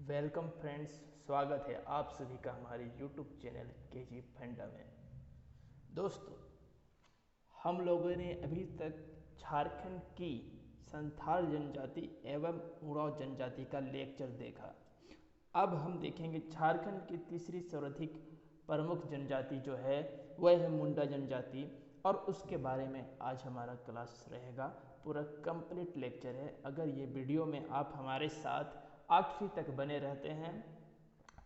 Welcome friends, स्वागत है आप सभी का हमारे यूट्यूब चैनल केजी फंडा में। दोस्तों, हम लोगों ने अभी तक झारखंड की संथाल जनजाति एवं उरांव जनजाति का लेक्चर देखा। अब हम देखेंगे झारखंड की तीसरी सर्वाधिक प्रमुख जनजाति जो है वह है मुंडा जनजाति, और उसके बारे में आज हमारा क्लास रहेगा। पूरा कंप्लीट लेक्चर है। अगर ये वीडियो में आप हमारे साथ आखिरी तक बने रहते हैं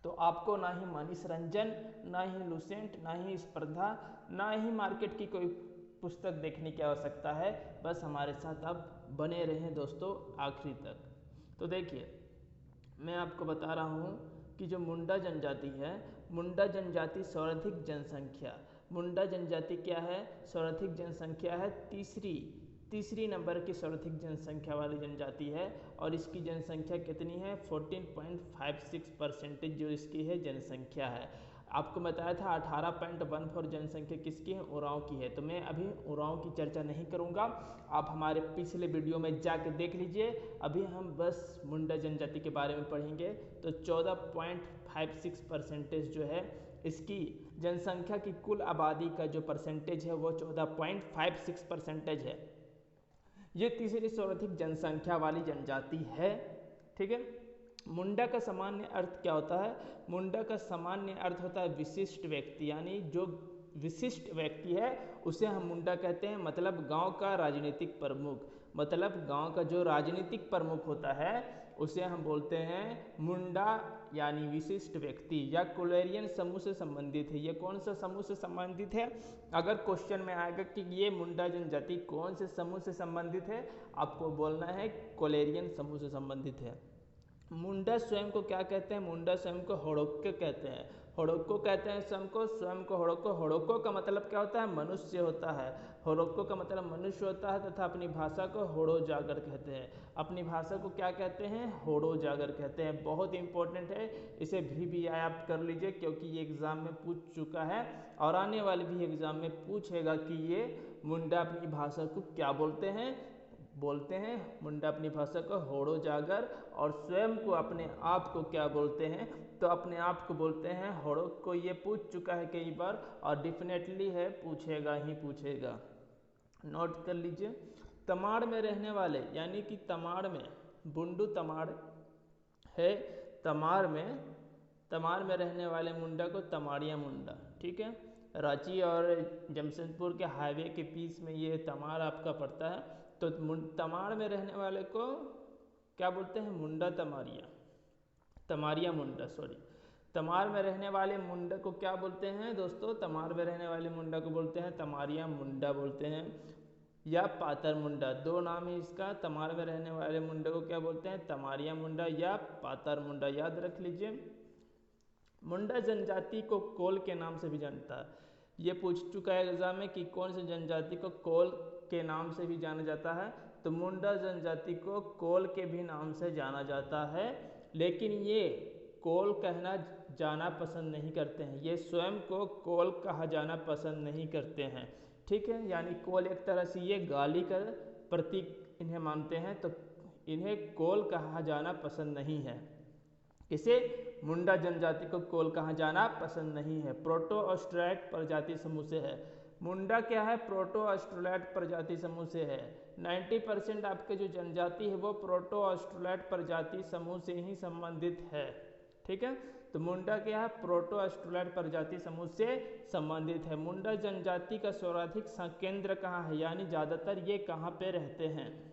तो आपको ना ही मनीष रंजन, ना ही लुसेंट, ना ही स्पर्धा, ना ही मार्केट की कोई पुस्तक देखने की आवश्यकता है। बस हमारे साथ आप बने रहें दोस्तों आखिरी तक। तो देखिए, मैं आपको बता रहा हूँ कि जो मुंडा जनजाति है, मुंडा जनजाति सर्वाधिक जनसंख्या, मुंडा जनजाति क्या है? सर्वाधिक जनसंख्या है, तीसरी नंबर की सर्वाधिक जनसंख्या वाली जनजाति है। और इसकी जनसंख्या कितनी है? 14.56% जो इसकी है जनसंख्या है। आपको बताया था 18.14 जनसंख्या किसकी है? उरांव की है। तो मैं अभी उरांव की चर्चा नहीं करूंगा, आप हमारे पिछले वीडियो में जाके देख लीजिए। अभी हम बस मुंडा जनजाति के बारे में पढ़ेंगे। तो 14.56% जो है इसकी जनसंख्या की कुल आबादी का जो परसेंटेज है वो 14.56% है। ये तीसरी सर्वाधिक जनसंख्या वाली जनजाति है। ठीक है। मुंडा का सामान्य अर्थ क्या होता है? मुंडा का सामान्य अर्थ होता है विशिष्ट व्यक्ति, यानी जो विशिष्ट व्यक्ति है उसे हम मुंडा कहते हैं। मतलब गांव का राजनीतिक प्रमुख, मतलब गांव का जो राजनीतिक प्रमुख होता है उसे हम बोलते हैं मुंडा, यानी विशिष्ट व्यक्ति। या कोलेरियन समूह से संबंधित है। ये कौन सा समूह से संबंधित है? अगर क्वेश्चन में आएगा कि ये मुंडा जनजाति कौन से समूह से संबंधित है, आपको बोलना है कोलेरियन समूह से संबंधित है। मुंडा स्वयं को क्या कहते हैं? मुंडा स्वयं को होड़ोक्को कहते हैं। होड़ोक्को कहते हैं स्वयं को होड़ोक्को। होड़ोक्को का मतलब क्या होता है? मनुष्य होता है। होड़ोक्को का मतलब मनुष्य होता है तथा अपनी भाषा को होड़ो जागर कहते हैं। अपनी भाषा को क्या कहते हैं? होड़ो जागर कहते हैं। बहुत इंपॉर्टेंट है, इसे भी आप कर लीजिए क्योंकि ये एग्जाम में पूछ चुका है और आने वाले भी एग्जाम में पूछेगा कि ये मुंडा अपनी भाषा को क्या बोलते हैं। मुंडा अपनी भाषा को होड़ो जागर, और स्वयं को अपने आप को क्या बोलते हैं? तो अपने आप को बोलते हैं होड़ो को। ये पूछ चुका है कई बार और डेफिनेटली है, पूछेगा ही पूछेगा। नोट कर लीजिए। तमाड़ में रहने वाले, यानी कि तमाड़ में बुंडू तमाड़ है। तमाड़ में रहने वाले मुंडा को तमाड़िया मुंडा। ठीक है। रांची और जमशेदपुर के हाईवे के बीच में ये तमाड़ आपका पड़ता है। तो तमाड़ में रहने वाले को क्या बोलते हैं? मुंडा तमाड़िया मुंडा, सॉरी। तमाड़ में रहने वाले मुंडा को क्या बोलते हैं दोस्तों? तमाड़ में रहने वाले मुंडा को बोलते हैं तमाड़िया मुंडा बोलते हैं, या पातर मुंडा। दो नाम है इसका। तमाड़ में रहने वाले मुंडा को क्या बोलते हैं? तमाड़िया मुंडा या पातर मुंडा। याद रख लीजिए। मुंडा जनजाति को कोल के नाम से भी जानता है। ये पूछ चुका है एग्जाम में कि कौन सी जनजाति को कोल के नाम से भी जाना जाता है। तो मुंडा जनजाति को कोल के भी नाम से जाना जाता है, लेकिन ये कोल कहना जाना पसंद नहीं करते हैं। ये स्वयं को कोल कहा जाना पसंद नहीं करते हैं। ठीक है। यानी कोल एक तरह से ये गाली का प्रतीक इन्हें मानते हैं, तो इन्हें कोल कहा जाना पसंद नहीं है। इसे मुंडा जनजाति को कोल कहा जाना पसंद नहीं है। प्रोटो ऑस्ट्रेलाइट प्रजाति समूह से है। मुंडा क्या है? प्रोटो ऑस्ट्रेलाइट प्रजाति समूह से है। 90% आपके जो जनजाति है वो प्रोटो ऑस्ट्रेलाइट प्रजाति समूह से ही संबंधित है। ठीक है। तो मुंडा क्या है? प्रोटो ऑस्ट्रेलाइट प्रजाति समूह से संबंधित है। मुंडा जनजाति का सर्वाधिक केंद्र कहाँ है, यानी ज्यादातर ये कहाँ पे रहते हैं?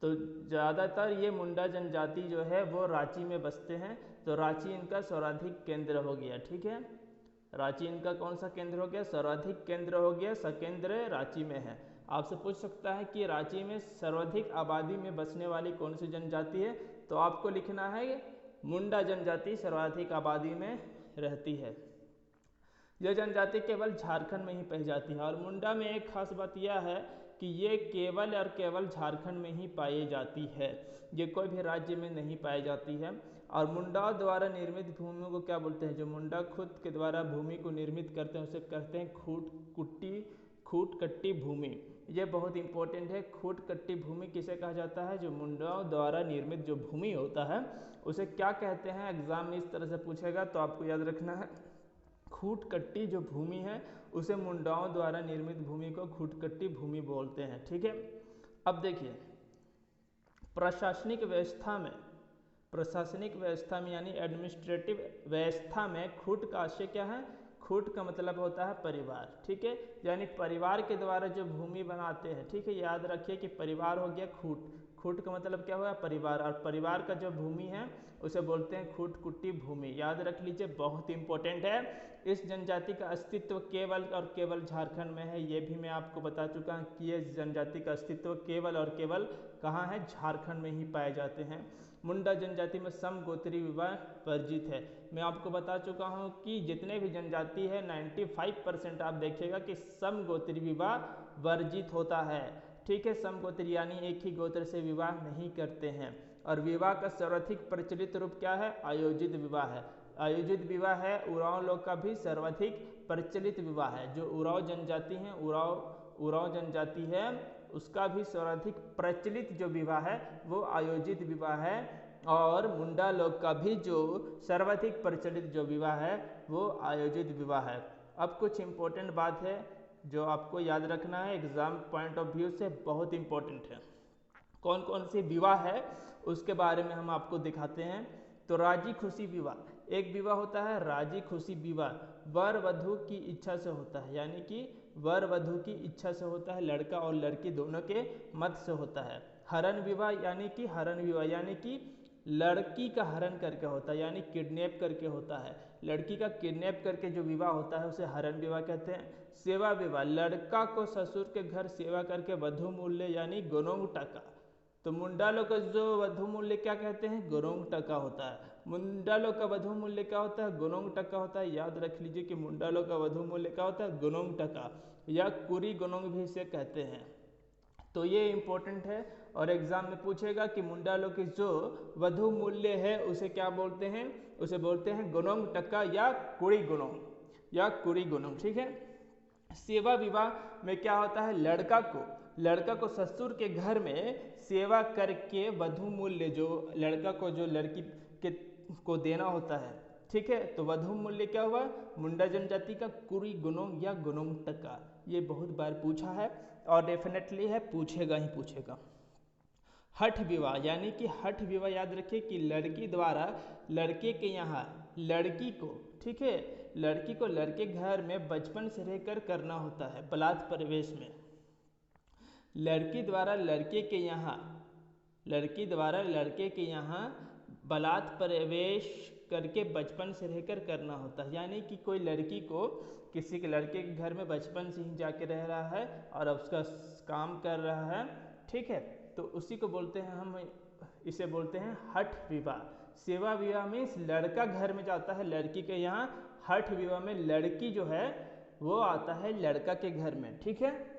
तो ज़्यादातर ये मुंडा जनजाति जो है वो रांची में बसते हैं। तो रांची इनका सर्वाधिक केंद्र हो गया। ठीक है। रांची इनका कौन सा केंद्र हो गया? सर्वाधिक केंद्र हो गया। सकेंद्र रांची में है। आपसे पूछ सकता है कि रांची में सर्वाधिक आबादी में बसने वाली कौन सी जनजाति है? तो आपको लिखना है मुंडा जनजाति सर्वाधिक आबादी में रहती है। यह जनजाति केवल झारखंड में ही पाई जाती है। और मुंडा में एक खास बात यह है कि ये केवल और केवल झारखंड में ही पाई जाती है। ये कोई भी राज्य में नहीं पाई जाती है। और मुंडाओं द्वारा निर्मित भूमि को क्या बोलते हैं? जो मुंडा खुद के द्वारा भूमि को निर्मित करते हैं उसे कहते हैं खूट कट्टी भूमि। ये बहुत इंपॉर्टेंट है। खूट कट्टी भूमि किसे कहा जाता है? जो मुंडाओं द्वारा निर्मित जो भूमि होता है उसे क्या कहते हैं? एग्जाम में इस तरह से पूछेगा तो आपको याद रखना है, खूट कट्टी जो भूमि है उसे मुंडाओं द्वारा निर्मित भूमि को खूट कट्टी भूमि बोलते हैं। ठीक है, अब देखिए प्रशासनिक व्यवस्था में यानी एडमिनिस्ट्रेटिव व्यवस्था में खूट का आशय क्या है? खूट का मतलब होता है परिवार। ठीक है, यानी परिवार के द्वारा जो भूमि बनाते हैं। ठीक है, याद रखिए कि परिवार हो गया खूट, खूट का मतलब क्या हुआ? परिवार, और परिवार का जो भूमि है उसे बोलते हैं खूट कुट्टी भूमि। याद रख लीजिए, बहुत इंपॉर्टेंट है। इस जनजाति का अस्तित्व केवल और केवल झारखंड में है। ये भी मैं आपको बता चुका हूँ कि ये जनजाति का अस्तित्व केवल और केवल कहाँ है? झारखंड में ही पाए जाते हैं। मुंडा जनजाति में समगोत्री विवाह वर्जित है। मैं आपको बता चुका हूँ कि जितने भी जनजाति है 95% आप देखिएगा कि समगोत्री विवाह वर्जित होता है। ठीक है, समगोत्री यानी एक ही गोत्र से विवाह नहीं करते हैं। और विवाह का सर्वाधिक प्रचलित रूप क्या है? आयोजित विवाह है। आयोजित विवाह है उरांव लोग का भी सर्वाधिक प्रचलित विवाह है। जो उरांव जनजाति है, उरांव जनजाति है, उसका भी सर्वाधिक प्रचलित जो विवाह है वो आयोजित विवाह है। और मुंडा लोग का भी जो सर्वाधिक प्रचलित जो विवाह है वो आयोजित विवाह है। अब कुछ इंपॉर्टेंट बात है जो आपको याद रखना है, एग्जाम पॉइंट ऑफ व्यू से बहुत इंपॉर्टेंट है। कौन कौन से विवाह है उसके बारे में हम आपको दिखाते हैं। तो राजी खुशी विवाह, एक विवाह होता है राजी खुशी विवाह, वर वधु की इच्छा से होता है, यानी कि वर वधु की इच्छा से होता है, लड़का और लड़की दोनों के मत से होता है। हरण विवाह यानी कि लड़की का हरण करके होता है, यानी किडनैप करके होता है। लड़की का किडनैप करके जो विवाह होता है उसे हरण विवाह कहते हैं। सेवा विवाह, लड़का को ससुर के घर सेवा करके वधु मूल्य यानी गोनोंग टका। तो मुंडा लोग का जो वधु मूल्य क्या कहते हैं? गोनोंग टका होता है। मुंडा लोग का वधु मूल्य क्या होता है? गोनोंग टका होता है। याद रख लीजिए कि मुंडा लोग का वधु मूल्य क्या होता है? गोनोंग टका, या कुरी गोनोंग भी इसे कहते हैं। तो ये इंपॉर्टेंट है और एग्जाम में पूछेगा कि मुंडा लोग की जो वधु मूल्य है उसे क्या बोलते हैं? उसे बोलते हैं गोनोंग टका या कुरी गोनोंग। ठीक है, सेवा विवाह में क्या होता है? लड़का को ससुर के घर में सेवा करके वधु मूल्य जो लड़का को जो लड़की के को देना होता है। ठीक है, तो वधु मूल्य क्या हुआ? मुंडा जनजाति का कुरी गोनोंग या गोनोंग टका। ये बहुत बार पूछा है और डेफिनेटली है, पूछेगा ही पूछेगा। हठ विवाह, यानी कि हठ विवाह याद रखिए कि लड़की द्वारा लड़के के यहाँ लड़की को, ठीक है, लड़की को लड़के घर में बचपन से रहकर करना होता है बलात् प्रवेश में। लड़की द्वारा लड़के के यहाँ बलात् प्रवेश करके बचपन से रहकर करना होता है, यानी कि कोई लड़की को किसी के लड़के के घर में बचपन से ही जाके रह रहा है और उसका काम कर रहा है। ठीक है, तो उसी को बोलते हैं हम, इसे बोलते हैं हठ विवाह। सेवा विवाह में लड़का घर में जाता है लड़की के यहाँ, हठ विवाह में लड़की जो है वो आता है लड़का के घर में। ठीक है,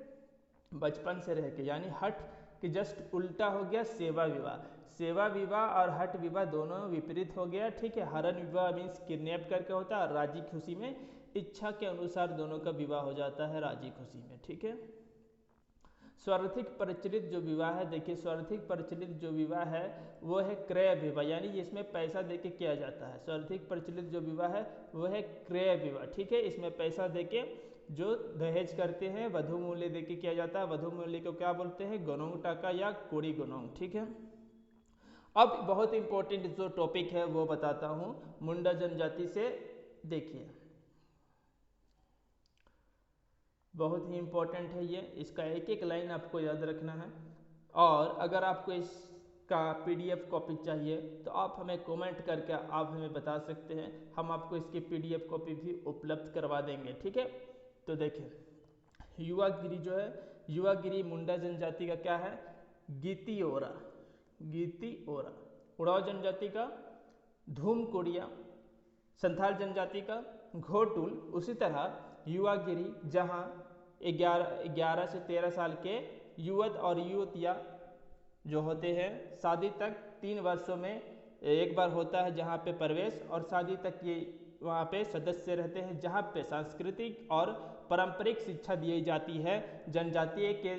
बचपन से रह के, यानी हठ के जस्ट उल्टा हो गया सेवा विवाह। सेवा विवाह और हठ विवाह दोनों विपरीत हो गया। ठीक है, हरण विवाह मीन्स किडनैप करके होता है और राजी खुशी में इच्छा के अनुसार दोनों का विवाह हो जाता है राजी खुशी में। ठीक है, सर्वाधिक प्रचलित जो विवाह है, देखिए सर्वाधिक प्रचलित जो विवाह है वो है क्रय विवाह, यानी इसमें पैसा देके किया जाता है। सर्वाधिक प्रचलित जो विवाह है वो है क्रय विवाह। ठीक है, इसमें पैसा देके जो दहेज करते हैं वधु मूल्य देके किया जाता है। वधु मूल्य को क्या बोलते हैं? गोनोंग टका या कोड़ी गोनोंग। ठीक है, अब बहुत इंपॉर्टेंट जो टॉपिक है वो बताता हूँ मुंडा जनजाति से। देखिए बहुत ही इंपॉर्टेंट है ये, इसका एक एक लाइन आपको याद रखना है। और अगर आपको इसका PDF कॉपी चाहिए तो आप हमें कमेंट करके आप हमें बता सकते हैं, हम आपको इसकी PDF कॉपी भी उपलब्ध करवा देंगे। ठीक है, तो देखिए युवागिरी जो है, युवागिरी मुंडा जनजाति का क्या है? गीती ओरा। उरांव जनजाति का धूम कोड़िया, संथाल जनजाति का घोटुल। उसी तरह युवागिरी जहाँ 11 से 13 साल के युवक और युवतियाँ जो होते हैं शादी तक 3 वर्षों में एक बार होता है जहाँ पे प्रवेश, और शादी तक ये वहाँ पे सदस्य रहते हैं जहाँ पे सांस्कृतिक और पारंपरिक शिक्षा दी जाती है। जनजातीय के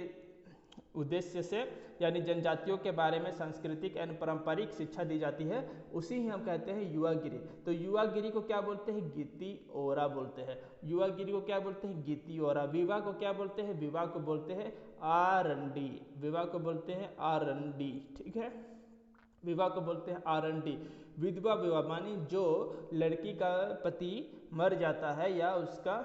उद्देश्य से यानी जनजातियों के बारे में सांस्कृतिक एवं पारंपरिक शिक्षा दी जाती है, उसी ही हम कहते हैं युवागिरी। तो युवागिरी को क्या बोलते हैं? गीति ओरा बोलते हैं। युवागिरी को क्या बोलते हैं? गीति ओरा। विवाह को क्या बोलते हैं? विवाह को बोलते हैं आरंडी। विवाह को बोलते हैं आरंडी, ठीक है। विवाह को बोलते हैं आरंडी। विधवा विवाह मानी जो लड़की का पति मर जाता है या उसका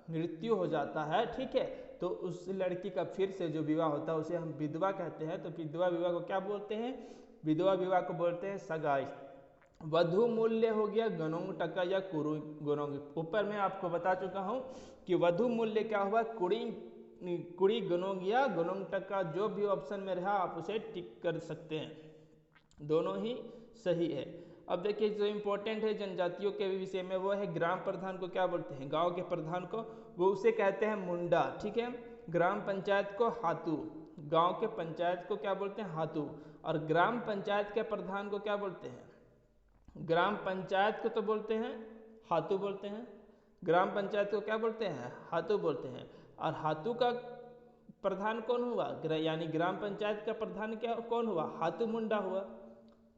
मृत्यु हो जाता है, ठीक है, तो उस लड़की का फिर से जो विवाह होता है उसे हम विधवा कहते हैं। तो विधवा विवाह को क्या बोलते हैं? विधवा विवाह को बोलते हैं सगाई। वधु मूल्य हो गया गनोंग टका या कुरु गनोंग। ऊपर मैं आपको बता चुका हूं कि वधु मूल्य क्या हुआ? कुड़ी गनोंग या गनोंग टका, जो भी ऑप्शन में रहा आप उसे टिक कर सकते हैं, दोनों ही सही है। अब देखिए जो इम्पोर्टेंट है जनजातियों के विषय में वो है ग्राम प्रधान को क्या बोलते हैं? गांव के प्रधान को वो उसे कहते हैं मुंडा, ठीक है। ग्राम पंचायत को हातू, गांव के पंचायत को क्या बोलते हैं? हातू। और ग्राम पंचायत के प्रधान को क्या बोलते हैं? ग्राम पंचायत को तो बोलते हैं हातू बोलते हैं, ग्राम पंचायत को क्या बोलते हैं? हातू बोलते हैं। और हातू का प्रधान कौन हुआ? यानी ग्राम पंचायत का प्रधान क्या कौन हुआ? हातू मुंडा हुआ।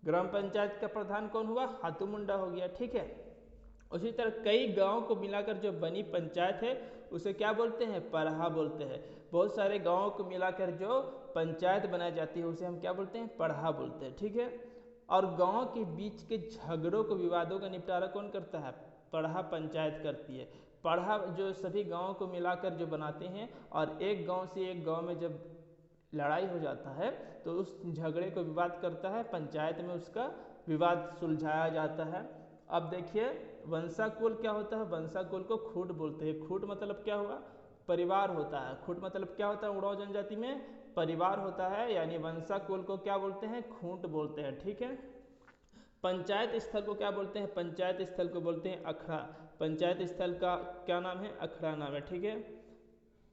ग्राम पंचायत का प्रधान कौन हुआ? हातू मुंडा हो गया, ठीक है। उसी तरह कई गांव को मिलाकर जो बनी पंचायत है उसे क्या बोलते हैं? पढ़ा बोलते हैं। बहुत सारे गांवों को मिलाकर जो पंचायत बनाई जाती है उसे हम क्या बोलते हैं? पढ़ा बोलते हैं, ठीक है। और गांव के बीच के झगड़ों को, विवादों का निपटारा कौन करता है? पढ़ा पंचायत करती है। पढ़ा जो सभी गाँव को मिलाकर जो बनाते हैं, और एक गाँव से एक गाँव में जब लड़ाई हो जाता है तो उस झगड़े को विवाद करता है, पंचायत में उसका विवाद सुलझाया जाता है। अब देखिए वंशाकुल क्या होता है? वंशाकुल को खूट बोलते हैं। खूट मतलब क्या हुआ? परिवार होता है। खूट मतलब क्या होता है? उड़ाव जनजाति में परिवार होता है, यानी वंशाकुल को क्या बोलते हैं? खूंट बोलते हैं, ठीक है। पंचायत स्थल को क्या बोलते हैं? पंचायत स्थल को बोलते हैं अखड़ा। पंचायत स्थल का क्या नाम है? अखड़ा नाम है, ठीक है।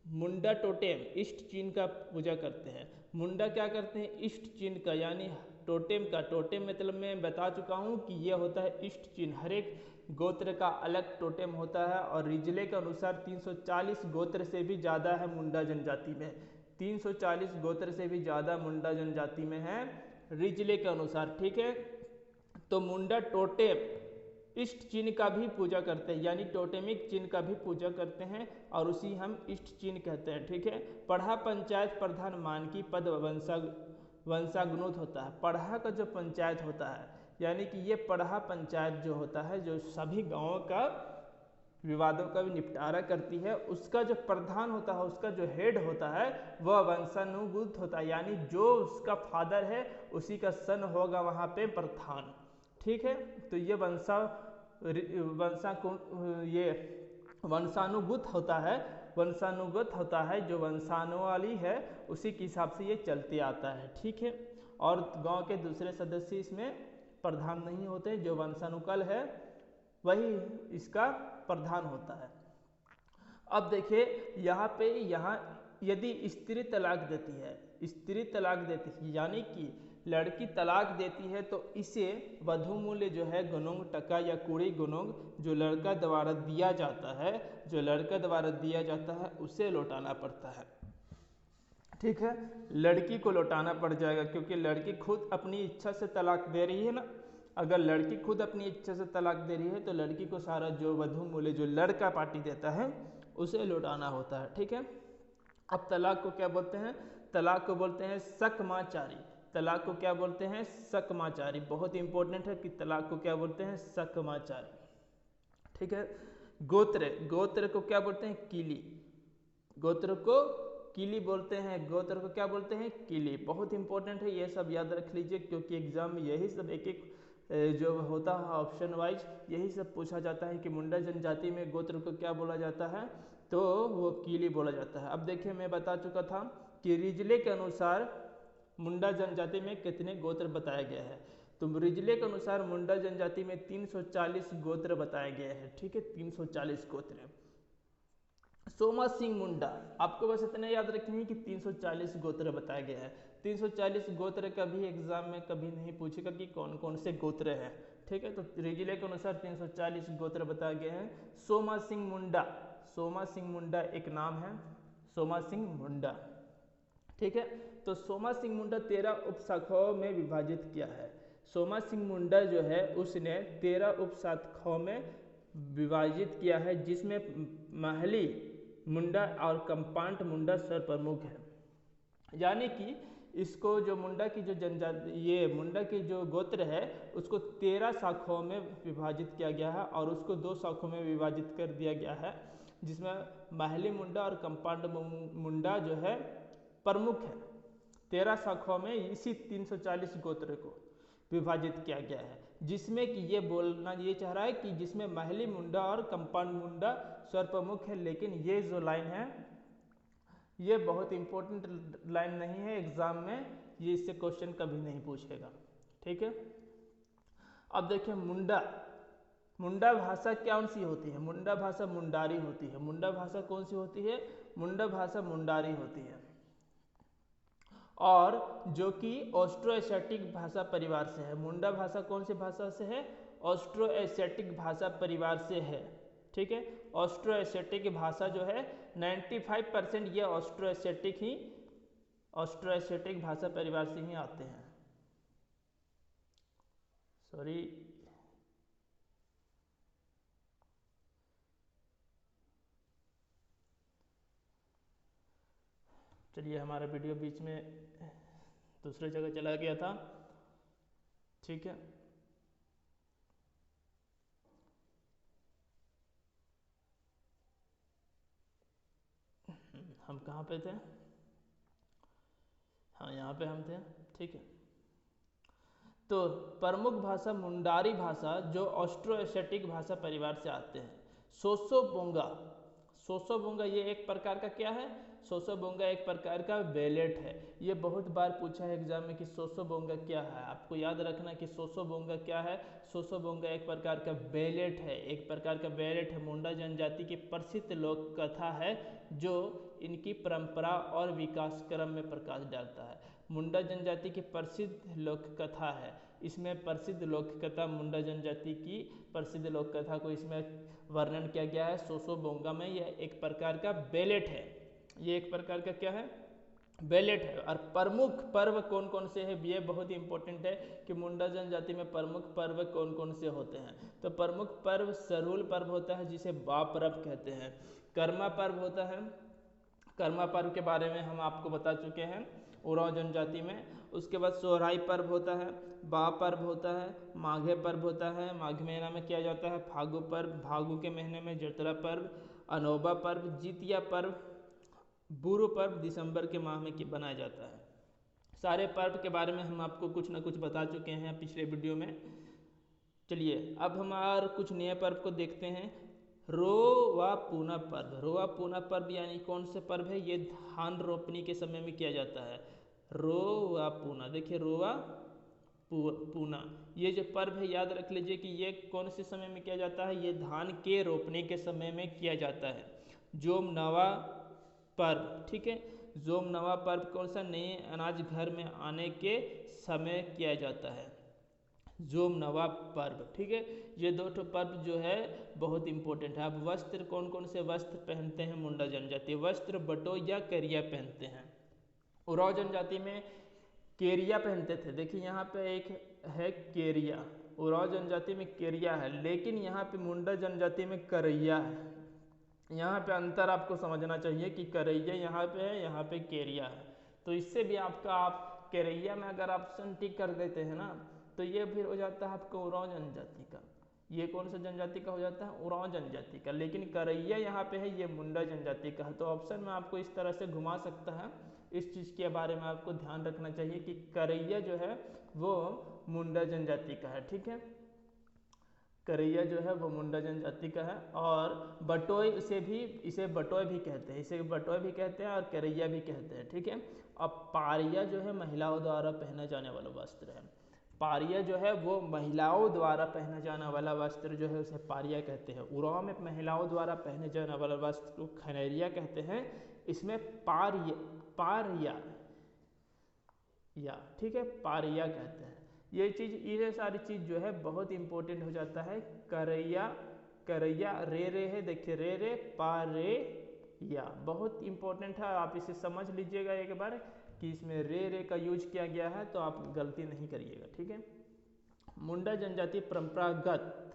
मुंडा टोटेम इष्ट चिन्ह का पूजा करते हैं। मुंडा क्या करते हैं? इष्ट चिन्ह का, यानी टोटेम का। टोटेम मतलब मैं बता चुका हूँ कि यह होता है इष्ट चिन्ह। हर एक गोत्र का अलग टोटेम होता है, और रिजले के अनुसार 340 गोत्र से भी ज़्यादा है मुंडा जनजाति में। 340 गोत्र से भी ज़्यादा मुंडा जनजाति में है रिजले के अनुसार, ठीक है। तो मुंडा टोटेम इष्ट चिन्ह का भी पूजा करते हैं, यानी टोटेमिक चिन्ह का भी पूजा करते हैं, और उसी हम इष्ट चिन्ह कहते हैं, ठीक है। पढ़ा पंचायत प्रधान मानकी पद वंशागनुत होता है। पढ़ा का जो पंचायत होता है, यानी कि ये पढ़ा पंचायत जो होता है, जो सभी गाँवों का विवादों का भी निपटारा करती है, उसका जो प्रधान होता है, उसका जो हेड होता है वह वंशानुगत होता है, यानी जो उसका फादर है उसी का सन होगा वहाँ पे प्रधान, ठीक है। तो ये वंशानुगत होता है, वंशानुगत होता है, जो वंशानुवाली है उसी के हिसाब से ये चलते आता है, ठीक है। और गांव के दूसरे सदस्य इसमें प्रधान नहीं होते, जो वंशानुकल है वही इसका प्रधान होता है। अब देखिए यहाँ यदि स्त्री तलाक देती है, स्त्री तलाक देती है यानी कि लड़की तलाक देती है, तो इसे वधु मूल्य जो है गनोंग टका या कुड़ी गनोंग जो लड़का द्वारा दिया जाता है, जो लड़का द्वारा दिया जाता है उसे लौटाना पड़ता है, ठीक है। लड़की को लौटाना पड़ जाएगा, क्योंकि लड़की खुद अपनी इच्छा से तलाक दे रही है ना। अगर लड़की खुद अपनी इच्छा से तलाक दे रही है तो लड़की को सारा जो वधु मूल्य जो लड़का पार्टी देता है उसे लौटाना होता है, ठीक है। अब तलाक को क्या बोलते हैं? तलाक को बोलते हैं सकमाचारी। तलाक को क्या बोलते हैं? सकमाचारी। बहुत इंपॉर्टेंट है कि तलाक को क्या बोलते हैं? सकमाचारी, ठीक है। गोत्र को क्या बोलते हैं? किली। गोत्र को किली बोलते हैं। गोत्र को क्या बोलते हैं? किली। बहुत इंपॉर्टेंट है, ये सब याद रख लीजिए, क्योंकि एग्जाम में यही सब एक एक जो होता है ऑप्शन वाइज यही सब पूछा जाता है कि मुंडा जनजाति में गोत्र को क्या बोला जाता है, तो वो किली बोला जाता है। अब देखिए मैं बता चुका था कि रिजले के अनुसार मुंडा जनजाति में कितने गोत्र बताया गया है। तो रिजले के अनुसार मुंडा जनजाति में 340 गोत्र बताया गया है, ठीक है, 340 गोत्र। सोमा सिंह मुंडा, आपको बस इतना याद रखना है कि 340 गोत्र बताया गया है। 340 गोत्र कभी एग्जाम में कभी नहीं पूछेगा कि कौन कौन से गोत्र हैं, ठीक है। तो रिजले के अनुसार 340 गोत्र बताया गया है। सोमा सिंह मुंडा, सोमा सिंह मुंडा एक नाम है, सोमा सिंह मुंडा, ठीक है। तो सोमा सिंह मुंडा 13 उपशाखाओं में विभाजित किया है। सोमा सिंह मुंडा जो है उसने 13 उपशाखाओं में विभाजित किया है, जिसमें महली मुंडा और कंपाउंड मुंडा सर्वप्रमुख है। यानी कि इसको जो मुंडा की जो जनजाति, ये मुंडा की जो गोत्र है उसको 13 शाखाओं में विभाजित किया गया है और उसको 2 शाखाओं में विभाजित कर दिया गया है, जिसमें महली मुंडा और कंपाउंड मुंडा जो है प्रमुख है। 13 शाखाओं में इसी 340 गोत्र को विभाजित किया गया है, जिसमें कि ये बोलना ये चाह रहा है कि जिसमें महली मुंडा और कंपाउंड मुंडा सर्वप्रमुख है। लेकिन ये जो लाइन है ये बहुत इंपॉर्टेंट लाइन नहीं है, एग्जाम में ये इससे क्वेश्चन कभी नहीं पूछेगा, ठीक है। अब देखिए मुंडा भाषा कौन सी होती है? मुंडा भाषा मुंडारी होती है। मुंडा भाषा कौन सी होती है? मुंडा भाषा मुंडारी होती है, और जो कि ऑस्ट्रो एशियाटिक भाषा परिवार से है। मुंडा भाषा कौन सी भाषा से है? ऑस्ट्रो एशियाटिक भाषा परिवार से है, ठीक है। ऑस्ट्रो एशियाटिक भाषा जो है 95% ये ऑस्ट्रो एशियाटिक भाषा परिवार से ही आते हैं। सॉरी, चलिए हमारा वीडियो बीच में दूसरे जगह चला गया था, ठीक है। हम कहाँ पे थे? हाँ, यहाँ पे हम थे, ठीक है। तो प्रमुख भाषा मुंडारी भाषा जो ऑस्ट्रो एशियाटिक भाषा परिवार से आते हैं। सोसोबोंगा ये एक प्रकार का क्या है? सोसोबोंगा एक प्रकार का बेलेट है। ये बहुत बार पूछा है एग्जाम में कि सोसोबोंगा क्या है। आपको याद रखना कि सोसोबोंगा क्या है। सोसोबोंगा एक प्रकार का बेलेट है, एक प्रकार का बेलेट है। मुंडा जनजाति की प्रसिद्ध लोक कथा है जो इनकी परंपरा और विकास क्रम में प्रकाश डालता है। मुंडा जनजाति की प्रसिद्ध लोक कथा है। इसमें प्रसिद्ध लोक कथा मुंडा जनजाति की प्रसिद्ध लोक कथा को इसमें वर्णन किया गया है सोसोबोंगा में। यह एक प्रकार का बेलेट है। ये एक प्रकार का क्या है? बेलेट है। और प्रमुख पर्व कौन कौन से हैं? ये बहुत इंपॉर्टेंट है कि मुंडा जनजाति में प्रमुख पर्व कौन कौन से होते हैं। तो प्रमुख पर्व सरूल पर्व होता है जिसे बा पर्व कहते हैं। कर्मा पर्व होता है। कर्मा पर्व के बारे में हम आपको बता चुके हैं उरांव जनजाति में। उसके बाद सोहराई पर्व होता है, बा पर्व होता है, माघे पर्व होता है, माघ महीना में किया जाता है, फागु पर्व, फागु के महीने में जतरा पर्व, अनोबा पर्व, जितिया पर्व, बुरु पर्व दिसंबर के माह में बनाया जाता है। सारे पर्व के बारे में हम आपको कुछ ना कुछ बता चुके हैं पिछले वीडियो में। चलिए अब हम और कुछ नए पर्व को देखते हैं। रोवा पूना पर्व। रोवा पूना पर्व यानी कौन से पर्व है? ये धान रोपनी के समय में किया जाता है। रोवा पूना, देखिए रोवा पूना, ये जो पर्व है याद रख लीजिए कि ये कौन से समय में किया जाता है? ये धान के रोपने के समय में किया जाता है। जोम नवा पर्व, ठीक है। जोम नवा पर्व कौन सा? नए अनाज घर में आने के समय किया जाता है, जोम नवा पर्व, ठीक है। ये दो पर्व जो है बहुत इंपॉर्टेंट है। अब वस्त्र कौन कौन से वस्त्र पहनते हैं मुंडा जनजाति? वस्त्र बटो या केरिया पहनते हैं। उरांव जनजाति में केरिया पहनते थे। देखिए यहाँ पे एक है केरिया, उरांव जनजाति में केरिया है, लेकिन यहाँ पे मुंडा जनजाति में करैया है। यहाँ पे अंतर आपको समझना चाहिए कि करैया यहाँ पे है, यहाँ पे केरिया है। तो इससे भी आपका आप केरैया में अगर ऑप्शन टिक कर देते हैं ना तो ये फिर हो जाता है आपका उरांव जनजाति का। ये कौन सा जनजाति का हो जाता है? उरांव जनजाति का। लेकिन करैया यहाँ पे है, ये मुंडा जनजाति का है। तो ऑप्शन में आपको इस तरह से घुमा सकता है। इस चीज़ के बारे में आपको ध्यान रखना चाहिए कि करैया जो है वो मुंडा जनजाति का है, ठीक है। करैया जो है वो मुंडा जनजाति का है। और बटोय इसे बटोय भी कहते हैं, इसे बटोय भी कहते हैं और करैया भी कहते हैं, ठीक है। अब पारिया जो है महिलाओं द्वारा पहना जाने वाला वस्त्र है। पारिया जो है वो महिलाओं द्वारा पहना जाने वाला वस्त्र जो है उसे पारिया कहते हैं। उरांव में महिलाओं द्वारा पहने जाने वाला वस्त्र को खनेरिया कहते हैं। इसमें पारिया या, ठीक है, पारिया कहते हैं। ये सारी चीज़ जो है बहुत इंपॉर्टेंट हो जाता है। करैया रे है, देखिए रे पा रे या, बहुत इंपॉर्टेंट है। आप इसे समझ लीजिएगा एक बार। कि इसमें रे का यूज किया गया है, तो आप गलती नहीं करिएगा, ठीक है। मुंडा जनजाति परंपरागत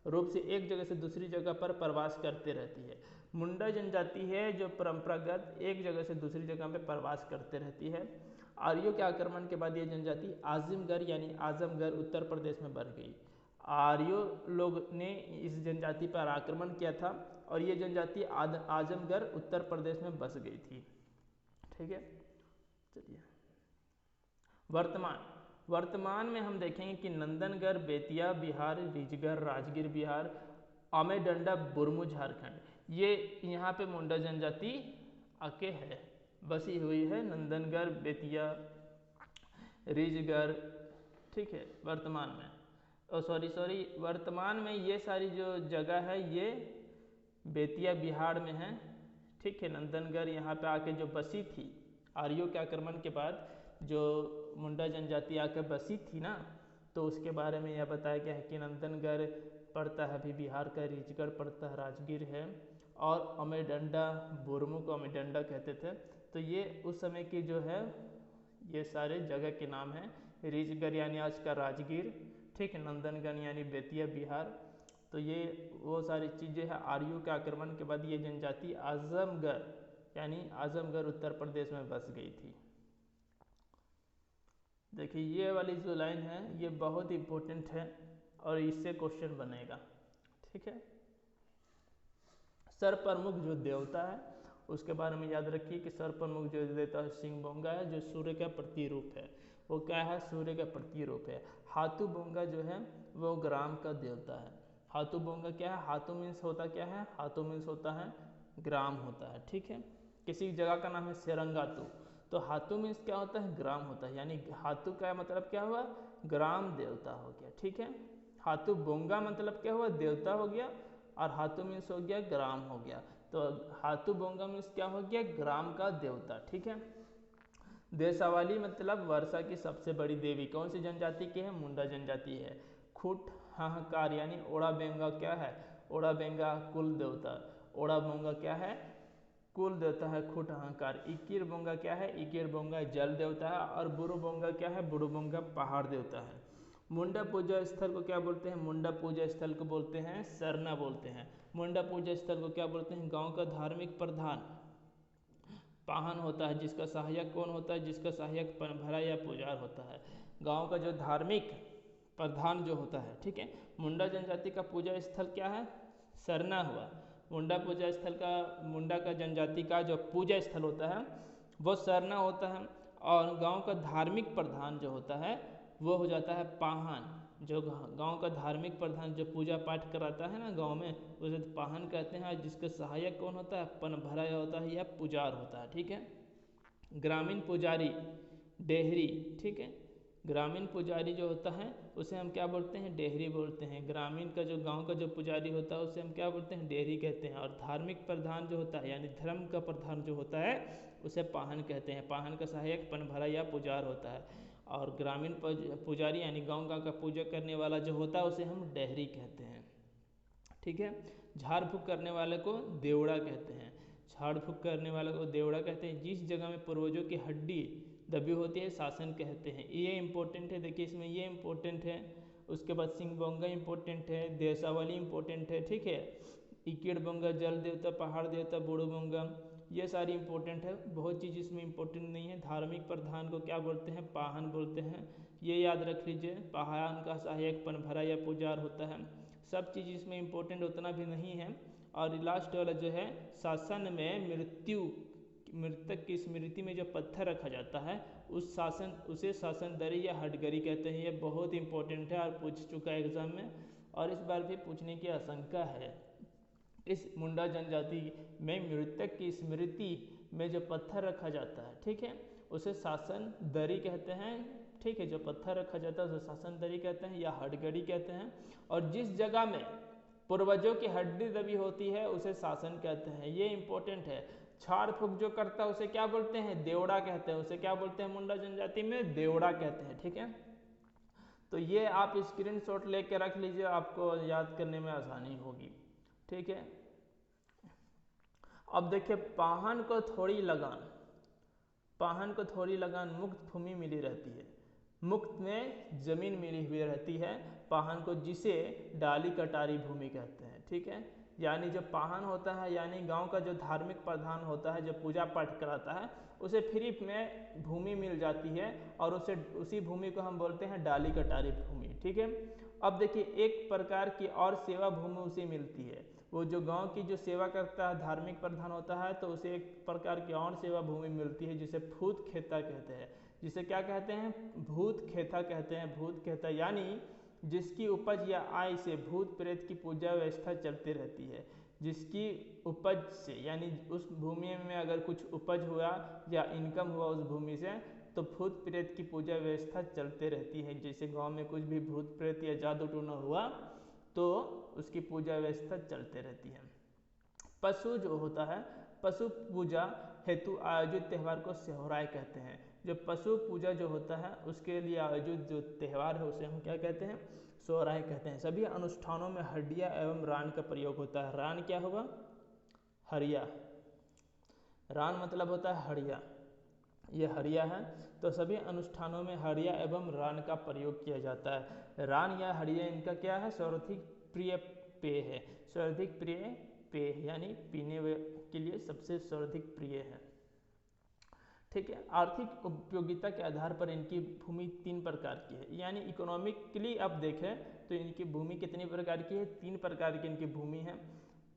रूप से एक जगह से दूसरी जगह पर प्रवास करते रहती है। मुंडा जनजाति है जो परंपरागत एक जगह से दूसरी जगह पे प्रवास करते रहती है। आर्यों के आक्रमण के बाद ये जनजाति आजमगढ़ यानी आजमगढ़ उत्तर प्रदेश में बढ़ गई। आर्यों लोग ने इस जनजाति पर आक्रमण किया था और ये जनजाति आजमगढ़ उत्तर प्रदेश में बस गई थी, ठीक है। चलिए वर्तमान में हम देखेंगे कि नंदनगढ़ बेतिया बिहार, रीजगढ़ राजगीर बिहार, अमेडंडा बुरमू झारखंड, ये यहाँ पे मुंडा जनजाति आके है, बसी हुई है। नंदनगढ़ बेतिया रीजगढ़, ठीक है, वर्तमान में वर्तमान में ये सारी जो जगह है ये बेतिया बिहार में है, ठीक है। नंदनगढ़ यहाँ पे आके जो बसी थी, आर्यों के आक्रमण के बाद जो मुंडा जनजाति आकर बसी थी ना, तो उसके बारे में यह बताया गया है कि नंदनगढ़ पड़ता है अभी बिहार का, रीजगढ़ पड़ता है राजगीर है, और अमेडंडा बुरमू को अमेडंडा कहते थे। तो ये उस समय की जो है ये सारे जगह के नाम हैं। रीजगढ़ यानी आज का राजगीर, ठीक है। नंदनगढ़ यानी बेतिया बिहार। तो ये वो सारी चीज़ें हैं। आर्यों के आक्रमण के बाद ये जनजाति आजमगढ़ यानी आजमगढ़ उत्तर प्रदेश में बस गई थी। देखिए ये वाली जो लाइन है ये बहुत इम्पोर्टेंट है और इससे क्वेश्चन बनेगा, ठीक है। सर्वप्रमुख जो देवता है उसके बारे में याद रखिए कि सर्वप्रमुख जो देवता है सिंहबोंगा है, जो सूर्य का प्रतिरूप है। वो क्या है? सूर्य का प्रतिरूप है। हाथूबोंगा जो है वो ग्राम का देवता है। हाथूबोंगा क्या है? हाथू मीन्स होता क्या है? हाथू मीन्स होता है ग्राम होता है, ठीक है। किसी जगह का नाम है सेरंगातू, तो हाथू मीन्स क्या होता है? ग्राम होता है, यानी हाथू का मतलब क्या हुआ? ग्राम देवता हो गया, ठीक है। हाथू बोंगा मतलब क्या हुआ? देवता हो गया, और हाथू मीन्स हो गया ग्राम हो गया। तो हाथू बोंगा मीन्स क्या हो गया? ग्राम का देवता, ठीक है। देशावाली मतलब वर्षा की सबसे बड़ी देवी कौन सी जनजाति की है? मुंडा जनजाति है। खुट हाहाकार यानी ओड़ा बेंगा क्या है? ओड़ा बेंगा कुल देवता। ओड़ा बोंगा क्या है? कुल देवता है खुट हाहाकार। इकिर बोंगा क्या है? इकिर बोंगा जल देवता है। और बुरु बोंगा क्या है? बुरु बोंगा पहाड़ देवता है। मुंडा पूजा स्थल को क्या बोलते हैं? मुंडा पूजा स्थल को बोलते हैं सरना बोलते हैं। मुंडा पूजा स्थल को क्या बोलते हैं? गांव का धार्मिक प्रधान पाहन होता है, जिसका सहायक कौन होता है? जिसका सहायक पनभरा या पुजार होता है। गांव का जो धार्मिक प्रधान जो होता है, ठीक है। मुंडा जनजाति का पूजा स्थल क्या है? सरना हुआ। मुंडा पूजा स्थल का, मुंडा का जनजाति का जो पूजा स्थल होता है वो सरना होता है। और गांव का धार्मिक प्रधान जो होता है वो हो जाता है पाहन। जो गांव का धार्मिक प्रधान जो पूजा पाठ कराता है ना गांव में, उसे पाहन कहते हैं। जिसका सहायक कौन होता है? पनभरा होता है या पुजार होता है, ठीक है। ग्रामीण पुजारी डेहरी, ठीक है। ग्रामीण पुजारी जो होता है उसे हम क्या बोलते हैं? डेहरी बोलते हैं। ग्रामीण का जो गांव का जो पुजारी होता है उसे हम क्या बोलते हैं? डेहरी कहते हैं। और धार्मिक प्रधान जो होता है यानी धर्म का प्रधान जो होता है उसे पाहन कहते हैं। पाहन का सहायक पनभरा या पुजार होता है। और ग्रामीण पुजारी यानी गांव का पूजा करने वाला जो होता है उसे हम डेहरी कहते हैं, ठीक है। झाड़ फूक करने वाले को देवड़ा कहते हैं। झाड़ फूक करने वाले को देवड़ा कहते हैं। जिस जगह में पूर्वजों की हड्डी दबी होती है शासन कहते हैं। ये इंपॉर्टेंट है, देखिए इसमें ये इंपॉर्टेंट है। उसके बाद सिंहबोंगा इंपॉर्टेंट है, देशावली इंपॉर्टेंट है, ठीक है। इकिड़ बोंगा जल देवता, पहाड़ देवता, बुढ़ू बोंगा, ये सारी इंपॉर्टेंट है। बहुत चीज़ इसमें इंपॉर्टेंट नहीं है। धार्मिक प्रधान को क्या बोलते हैं? पाहन बोलते हैं, ये याद रख लीजिए। पाहन का सहायक पनभरा या पुजार होता है। सब चीज़ इसमें इंपॉर्टेंट उतना भी नहीं है। और लास्ट वाला जो है शासन में मृतक की स्मृति में जो पत्थर रखा जाता है उसे शासन दरी या हटगरी कहते हैं। ये बहुत इंपॉर्टेंट है और पूछ चुका है एग्जाम में, और इस बार भी पूछने की आशंका है। इस मुंडा जनजाति में मृतक की स्मृति में जो पत्थर रखा जाता है, ठीक है, उसे शासन दरी कहते हैं, ठीक है। जो पत्थर रखा जाता है उसे शासन दरी कहते हैं या हटगड़ी कहते हैं। और जिस जगह में पूर्वजों की हड्डी दबी होती है उसे शासन कहते हैं। ये इंपॉर्टेंट है। छाड़ फूक जो करता है उसे क्या बोलते हैं? देवड़ा कहते हैं। उसे क्या बोलते हैं? मुंडा जनजाति में देवड़ा कहते हैं, ठीक है। तो ये आप स्क्रीनशॉट लेके रख लीजिए, आपको याद करने में आसानी होगी, ठीक है। अब देखिए पाहन को थोड़ी लगान, पाहन को थोड़ी लगान मुक्त भूमि मिली रहती है, मुक्त में जमीन मिली हुई रहती है पाहन को, जिसे डाली कटारी भूमि कहते हैं। ठीक है, यानी जो पाहन होता है यानी गांव का जो धार्मिक प्रधान होता है, जो पूजा पाठ कराता है, उसे फ्री में भूमि मिल जाती है और उसी भूमि को हम बोलते हैं डाली कटारी भूमि। ठीक है, अब देखिए एक प्रकार की और सेवा भूमि उसे मिलती है, वो जो गांव की जो सेवा करता है धार्मिक प्रधान होता है, तो उसे एक प्रकार की और सेवा भूमि मिलती है जिसे भूत खेता कहते हैं। जिसे क्या कहते हैं? भूत खेता कहते हैं। भूत खेता यानी जिसकी उपज या आय से भूत प्रेत की पूजा व्यवस्था चलती रहती है। जिसकी उपज से यानी उस भूमि में अगर कुछ उपज हुआ या इनकम हुआ उस भूमि से, तो भूत प्रेत की पूजा व्यवस्था चलते रहती है। जैसे गांव में कुछ भी भूत प्रेत या जादू टोना हुआ तो उसकी पूजा व्यवस्था चलते रहती है। पशु जो होता है, पशु पूजा हेतु आयोजित त्यौहार को सोहराय कहते हैं। जो पशु पूजा जो होता है उसके लिए आयोजित जो त्यौहार है उसे हम क्या कहते हैं? सोहराय कहते हैं। सभी अनुष्ठानों में हड्डिया एवं रान का प्रयोग होता है। रान क्या होगा? हरिया। रान मतलब होता है हरिया, ये हरिया है। तो सभी अनुष्ठानों में हरिया एवं रान का प्रयोग किया जाता है। रान या हरिया इनका क्या है? सर्वाधिक प्रिय पेय है। सर्वाधिक प्रिय पेय यानी पीने के लिए सबसे सर्वाधिक प्रिय है। ठीक है, आर्थिक उपयोगिता के आधार पर इनकी भूमि 3 प्रकार की है। यानी इकोनॉमिकली आप देखें तो इनकी भूमि कितनी प्रकार की है? 3 प्रकार की इनकी भूमि है।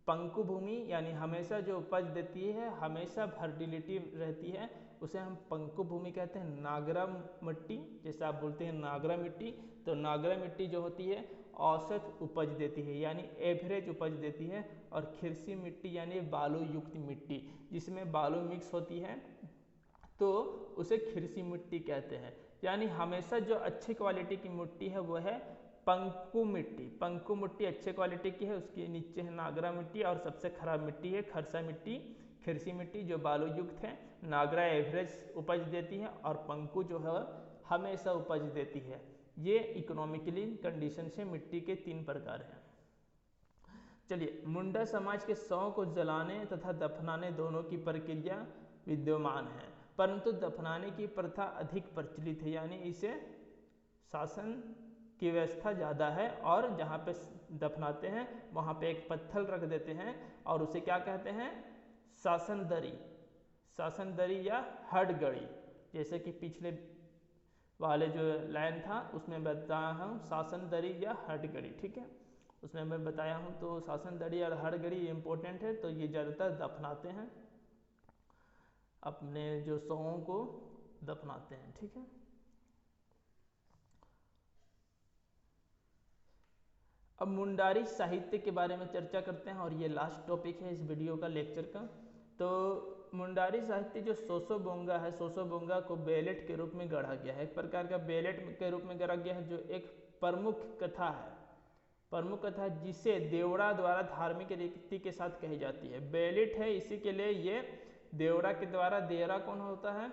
पंकु भूमि यानी हमेशा जो उपज देती है, हमेशा फर्टिलिटी रहती है, उसे हम पंकु भूमि कहते हैं। नागरा मिट्टी, जैसे आप बोलते हैं नागरा मिट्टी, तो नागरा मिट्टी जो होती है औसत उपज देती है यानी एवरेज उपज देती है। और खिरसी मिट्टी यानी बालू युक्त मिट्टी, जिसमें बालू मिक्स होती है तो उसे खिरसी मिट्टी कहते हैं। यानी हमेशा जो अच्छी क्वालिटी की मिट्टी है वो है पंकु मिट्टी। पंकु मिट्टी अच्छे क्वालिटी की है, उसके नीचे है नागरा मिट्टी और सबसे खराब मिट्टी है खरसा मिट्टी, खिरसी मिट्टी जो बालू युक्त है। नागरा एवरेज उपज देती है और पंकु जो है हमेशा उपज देती है। ये इकोनॉमिकली कंडीशन से मिट्टी के 3 प्रकार हैं। चलिए, मुंडा समाज के शवों को जलाने तथा दफनाने दोनों की प्रक्रिया विद्यमान है, परंतु दफनाने की प्रथा अधिक प्रचलित है। यानी इसे शासन की व्यवस्था ज़्यादा है और जहाँ पे दफनाते हैं वहाँ पे एक पत्थर रख देते हैं और उसे क्या कहते हैं? शासन दरी। शासन दरी या हडगड़ी, जैसे कि पिछले वाले जो लाइन था उसमें बताया हूँ शासन दरी या हडगड़ी। ठीक है, उसमें मैं बताया हूँ। तो शासन दरी और हडगड़ी इम्पोर्टेंट है, तो ये ज़्यादातर दफनाते हैं, अपने जो शवों को दफनाते हैं। ठीक है, अब मुंडारी साहित्य के बारे में चर्चा करते हैं और ये लास्ट टॉपिक है इस वीडियो का, लेक्चर का। तो मुंडारी साहित्य जो सोसोबोंगा है, सोसोबोंगा को बेलेट के रूप में गढ़ा गया है। एक प्रकार का बेलेट के रूप में गढ़ा गया है, जो एक प्रमुख कथा है, प्रमुख कथा जिसे देवड़ा द्वारा धार्मिक रीति के साथ कही जाती है। बेलेट है, इसी के लिए ये देवड़ा के द्वारा। देवड़ा कौन होता है?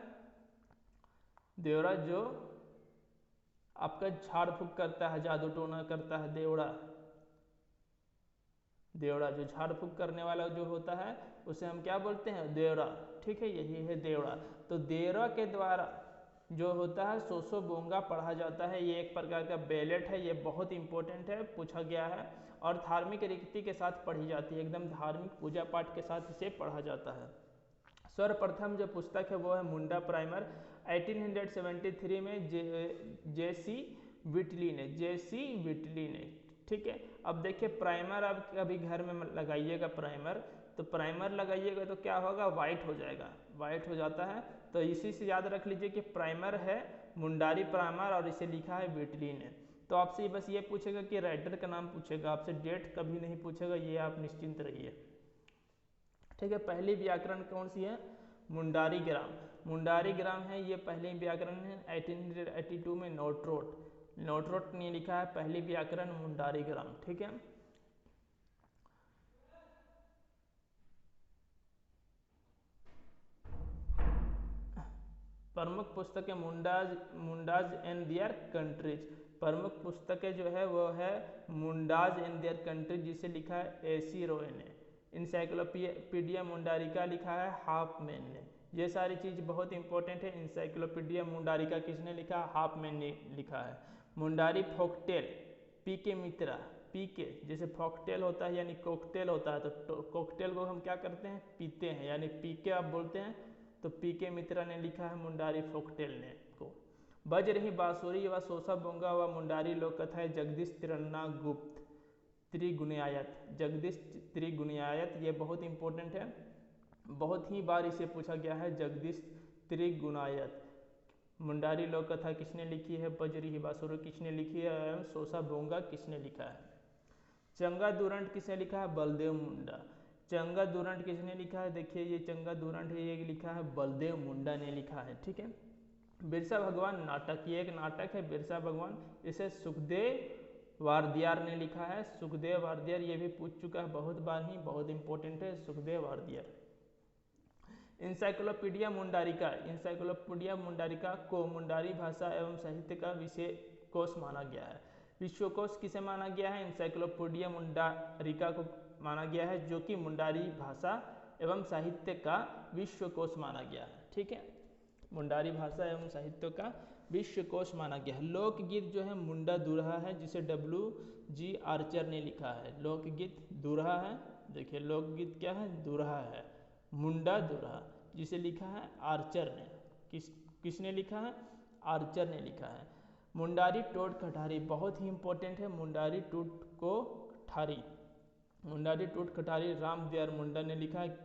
देवड़ा जो आपका झाड़ फूक करता है, जादू टोना करता है, देवड़ा। देवड़ा जो झाड़ फूक करने वाला जो होता है उसे हम क्या बोलते हैं? देवड़ा। ठीक है, यही है देवड़ा। तो देवड़ा के द्वारा जो होता है सोसोबोंगा पढ़ा जाता है। ये एक प्रकार का बेलेट है, ये बहुत इंपॉर्टेंट है, पूछा गया है और धार्मिक रीति के साथ पढ़ी जाती है, एकदम धार्मिक पूजा पाठ के साथ इसे पढ़ा जाता है। सर्वप्रथम जो पुस्तक है वो है मुंडा प्राइमर, 1873 में जे.सी. व्हिटली ने। ठीक है, अब देखिए प्राइमर आप कभी घर में लगाइएगा प्राइमर, तो प्राइमर लगाइएगा तो क्या होगा? वाइट हो जाएगा, वाइट हो जाता है। तो इसी से याद रख लीजिए कि प्राइमर है मुंडारी प्राइमर और इसे लिखा है व्हिटली ने। तो आपसे बस ये पूछेगा कि राइटर का नाम पूछेगा, आपसे डेट कभी नहीं पूछेगा, ये आप निश्चिंत रहिए। ठीक है, पहली व्याकरण कौन सी है? मुंडारी ग्राम। मुंडारी ग्राम है, ये पहली व्याकरण है 1882 में नोटरोट ने लिखा है पहली व्याकरण मुंडारी ग्राम। ठीक है, प्रमुख पुस्तकें मुंडाज एंड दियर कंट्रीज। प्रमुख पुस्तकें जो है वो है मुंडाज एंड दियर कंट्रीज, जिसे लिखा है AC रॉय ने। इंसाइक्लोपीडिया मुंडारिका लिखा है हाफमैन ने। ये सारी चीज़ बहुत इंपॉर्टेंट है। इंसाइक्लोपीडिया मुंडारी का किसने लिखा? हाफमैन ने लिखा है। मुंडारी फोकटेल, पी के मित्रा, पी के जैसे फॉकटेल होता है यानी कोकटेल होता है, तो कोकटेल को हम क्या करते हैं? पीते हैं, यानी पी के आप बोलते हैं, तो पी के मित्रा ने लिखा है मुंडारी फोकटेल ने को। बज रही बांसुरी व सोसा बोंगा व मुंडारी लोक कथा जगदीश तिरन्ना गुप्त त्रिगुणियायत। जगदीश त्रिगुणियायत ये बहुत इंपॉर्टेंट है, बहुत ही बार इसे पूछा गया है। जगदीश त्रिगुणायत। मुंडारी लोक कथा किसने लिखी है? बजरी बांसुरी किसने लिखी है? एवं सोसा बोंगा किसने लिखा है? चंगा दूरंट किसने लिखा है? बलदेव मुंडा। चंगा दूरंट किसने लिखा है? देखिए ये चंगा दूरंट है, ये लिखा है बलदेव मुंडा ने लिखा है। ठीक है। बिरसा भगवान नाटक, ये एक नाटक है बिरसा भगवान, इसे सुखदेव वारदियार ने लिखा है। सुखदेव वारदियार, ये भी पूछ चुका है बहुत बार ही, बहुत इंपॉर्टेंट है सुखदेव वारदियार। इंसाइक्लोपीडिया मुंडारिका, इंसाइक्लोपीडिया मुंडारिका को मुंडारी भाषा एवं साहित्य का विषय कोश माना गया है। विश्वकोश किसे माना गया है? इंसाइक्लोपीडिया मुंडारिका को माना गया है, जो कि मुंडारी भाषा एवं साहित्य का विश्वकोश माना गया है। ठीक है, मुंडारी भाषा एवं साहित्य का विश्वकोश माना गया है। लोकगीत जो है मुंडा दुरहा है, जिसे WG आर्चर ने लिखा है। लोकगीत दुरहा है, देखिए लोकगीत क्या है? दुरहा है, मुंडा दुरहा, जिसे लिखा है आर्चर ने। किसने लिखा है? आर्चर ने लिखा है। मुंडारी टोट कठारी, बहुत ही इंपॉर्टेंट है। मुंडारी टूट को ठारी, मुंडारी टूट कठारी रामदयाल मुंडा ने लिखा है,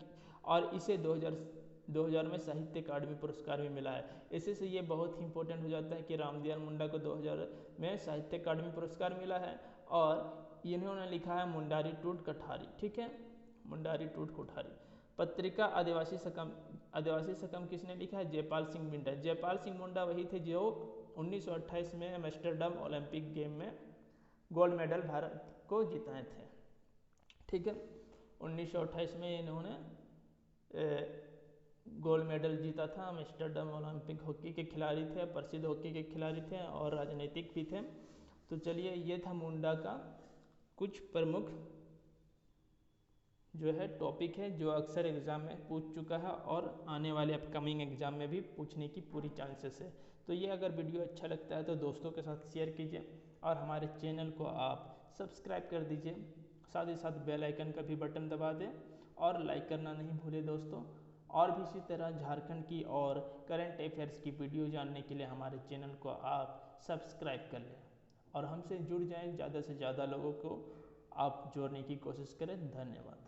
और इसे 2000 में साहित्य अकादमी पुरस्कार भी मिला है। इसी से ये बहुत ही इंपॉर्टेंट हो जाता है कि रामदयाल मुंडा को 2000 में साहित्य अकादमी पुरस्कार मिला है, और इन्होंने लिखा है मुंडारी टूट कठारी। ठीक है, मुंडारी टूट कोठारी। पत्रिका आदिवासी सकम किसने लिखा है? जयपाल सिंह मुंडा। जयपाल सिंह मुंडा वही थे जो 1928 में एम्स्टर्डम ओलंपिक गेम में गोल्ड मेडल भारत को जिताए थे। ठीक है, 1928 में इन्होंने गोल्ड मेडल जीता था। एम्स्टर्डम ओलंपिक हॉकी के खिलाड़ी थे, प्रसिद्ध हॉकी के खिलाड़ी थे और राजनीतिक भी थे। तो चलिए, ये था मुंडा का कुछ प्रमुख जो है टॉपिक है, जो अक्सर एग्जाम में पूछ चुका है और आने वाले अपकमिंग एग्जाम में भी पूछने की पूरी चांसेस है। तो ये अगर वीडियो अच्छा लगता है तो दोस्तों के साथ शेयर कीजिए, और हमारे चैनल को आप सब्सक्राइब कर दीजिए, साथ ही साथ बेल आइकन का भी बटन दबा दें, और लाइक करना नहीं भूलें दोस्तों। और भी इसी तरह झारखंड की और करंट अफेयर्स की वीडियो जानने के लिए हमारे चैनल को आप सब्सक्राइब कर लें, और हमसे जुड़ जाएं। ज़्यादा से ज़्यादा लोगों को आप जोड़ने की कोशिश करें। धन्यवाद।